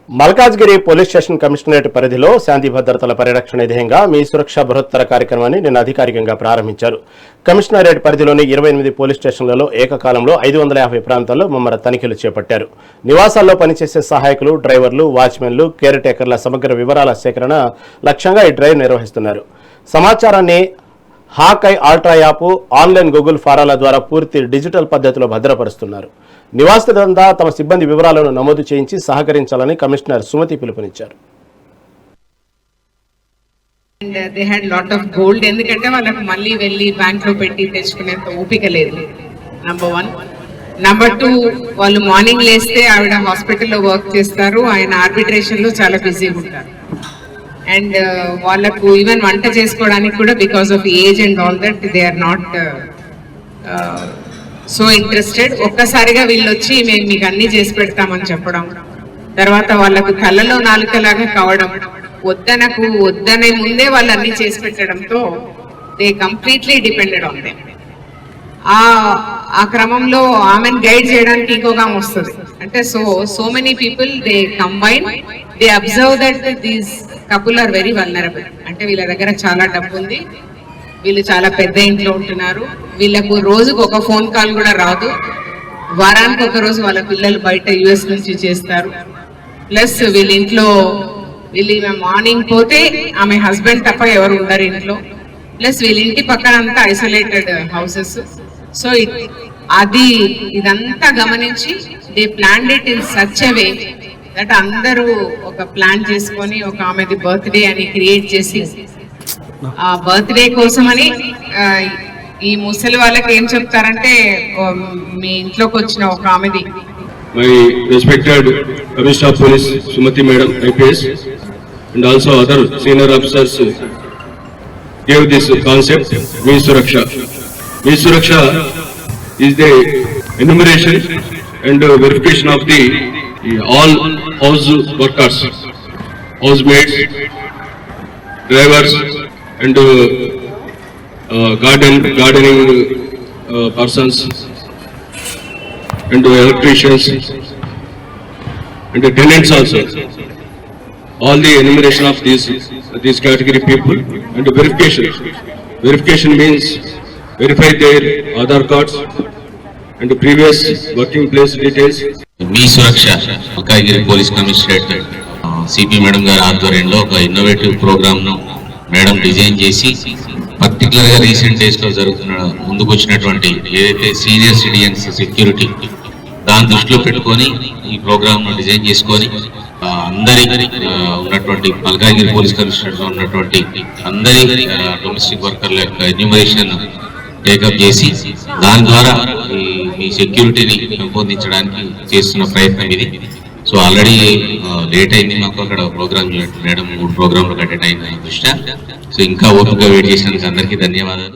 Malkajgiri police station commissionerate పరిధిలో శాంతి భద్రతల పరిరక్షణ ధ్యేయంగా మీ సురక్ష బృహత్తర కార్యక్రమాన్ని నిన్న అధికారికంగా ప్రారంభించారు. కమిషనరేట్ పరిధిలోని 28 పోలీస్ స్టేషన్లలో ఏకకాలంలో 550 ప్రాంతాల్లో ముమ్మర తనిఖీలు చేపట్టారు. నివాసాల్లో పనిచేసే సహాయకులు, డ్రైవర్లు, వాచ్మెన్లు, కేర్ టేకర్ల సమగ్ర వివరాల సేకరణ లక్ష్యంగా ఈ డ్రైవ్ నిర్వహిస్తున్నారు. సమాచారాన్ని Hawk Eye ultra app, online Google ఫారాల ద్వారా పూర్తి డిజిటల్ పద్ధతిలో భద్రపరుస్తున్నారు. నివాసితులంతా తమ సిబ్బంది వివరాలను నమోదు చేయించి సహకరించాలని కమిషనర్ సుమతి పిలుపునిచ్చారు. They had lot of gold ఎందుకంటే వాళ్ళకి మళ్ళీ వెళ్ళి బ్యాంక్ లో పెట్టి తెచ్చుకునేంత ఓపిక లేదు. నంబర్ 1. నంబర్ 2, వాళ్ళు మార్నింగ్ లేస్తే ఆవిడ హాస్పిటల్లో వర్క్ చేస్తారు, ఆయన ఆర్బిట్రేషన్ లో చాలా బిజీగా ఉంటారు. అండ్ వాళ్ళకు ఈవెన్ వంట చేసుకోవడానికి కూడా because of age and all that they are not so interested. ఒక్కసారిగా వీళ్ళు వచ్చి మేము మీకు అన్ని చేసి పెడతామని చెప్పడం, తర్వాత వాళ్ళకు కళ్ళలో నాలుకలాగా కావడం, వద్దనే ముందే వాళ్ళు అన్ని చేసి పెట్టడంతో they completely depended on them. ఆ క్రమంలో ఆమెను గైడ్ చేయడానికి ఇంకొక ఆమె వస్తుంది. అంటే so many people they combine, they observe that these couple are very vulnerable. అంటే వీళ్ళ దగ్గర చాలా డబ్బు ఉంది, వీళ్ళు చాలా పెద్ద ఇంట్లో ఉంటున్నారు, వీళ్ళకు రోజుకు ఒక ఫోన్ కాల్ కూడా రాదు, వారానికి ఒక రోజు వాళ్ళ పిల్లలు బయట యుఎస్ నుంచి చేస్తారు. ప్లస్ వీళ్ళ మార్నింగ్ పోతే ఆమె హస్బెండ్ తప్ప ఎవరు ఉండరు ఇంట్లో. ప్లస్ వీళ్ళ ఇంటి పక్కన అంతా ఐసోలేటెడ్ హౌసెస్. సో ఇదంతా గమనించి they planned it in such a way that అందరూ ఒక ప్లాన్ చేసుకొని ఒక ఆమెది బర్త్డే అని క్రియేట్ చేసి ఆ బర్త్డే కోసమని ఈ ముసలి వాళ్ళకి ఏం చెప్తారంటే మీ ఇంట్లోకి వచ్చిన ఒక ఆమెది my respected commissioner of police Sumathi madam IPS and also other senior officers gave this concept Me Suraksha. Me Suraksha is the enumeration and verification of the all house workers, housemaids, drivers and gardening persons and electricians and the tenants also. All the enumeration of these category people and verification means verify their Aadhaar cards and the previous working place details. మీ సురక్ష Malkajgiri police commissionerate CP madam గారి ఆధ్వర్యంలో ఒక innovative program ను madam design చేసి particular గా recent days లో ముందుకు వచ్చినటువంటి ఏదైతే సీనియర్ సిటిజన్స్ సెక్యూరిటీ దాన్ని దృష్టిలో పెట్టుకొని ఈ ప్రోగ్రామ్ ను డిజైన్ చేసుకొని అందరి ఉన్నటువంటి మల్కాజ్గిరి పోలీస్ కమిషనరేట్ లో ఉన్నటువంటి అందరి డొమెస్టిక్ వర్కర్ల యొక్క ఎన్యూమరేషన్ టేకప్ చేసి దాని ద్వారా మీ సెక్యూరిటీని పెంపొందించడానికి చేస్తున్న ప్రయత్నం ఇది. సో ఆల్రెడీ లేట్ అయింది మాకు అక్కడ ప్రోగ్రామ్ మేడం 3 ప్రోగ్రాంలు అటెండ్ అయిన దృష్ట్యా. సో ఇంకా ఓపిక వెయిట్ చేసినందుకు అందరికీ ధన్యవాదాలు.